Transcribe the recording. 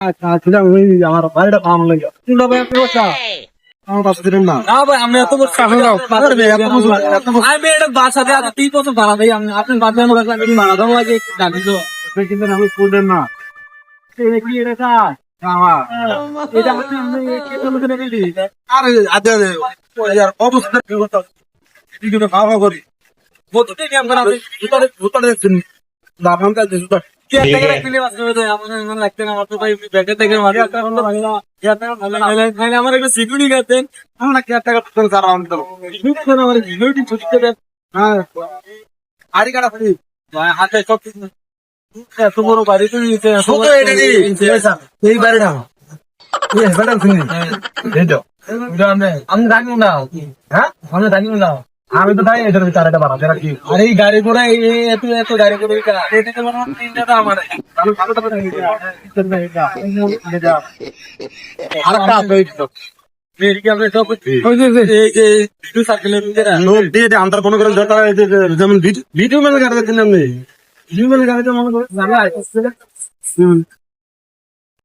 আসলে ওই আমার বাড়িটা পাওয়া লাগে কোনটা ভাই আপনি বসা আমার কাছে দিলেন না না ভাই আমি এত বছর আমি এটা বাসাতে আছে 3 বছর ভাড়া ভাই আমি আপনি বাদ দেন আমি ভাড়া দাও লাগে জানি তো কিন্তু আমি করলেন না কি এটা কাজ আমার এটা আপনি কেটে মধ্যে রেখে দিই আরে আদে यार অবস্থা কি হতো এদিকে খাওয়া করি বলতে কি আমরা ভিতরে ভিতরে দাম কাজ দিতে কি একটা করে কিনে আসবে তো আমার মনে লাগতে না আমার তো ভাই ব্যাগের থেকে মারি একটা হলো ভাই না ভাই আমার একটা সিকিউরিটি গাতেন আমরা কি টাকা তো সারা আনতো সিকিউরিটি ছুটিতে দেন হ্যাঁ আড়ি কাটা ফ্রি ভাই হাতে সব কিছু এত বড় বাড়ি তো নিতে ছোট এটা নি এই বাড়িটা এই বাড়িটা শুনি এই তো আমি জানি না হ্যাঁ আমি জানি না আমি তো তাই এটার ভিতরে এটা বাড়া যেটা কি আরে এই গাড়ি ঘোড়া এত এত গাড়ি ঘোড়া এটা তো মনে তিনটা তো আমার আমি ভালো তো এটা আর কাজ হইতো মেরি ক্যামেরা সব এই যে ভিডিও সার্কেলের মধ্যে লোক দিয়ে দে আন্তার কোনো করে যত যেমন ভিডিও মানে গাড়ি দিচ্ছেন আপনি ভিডিও মানে গাড়িতে মনে করে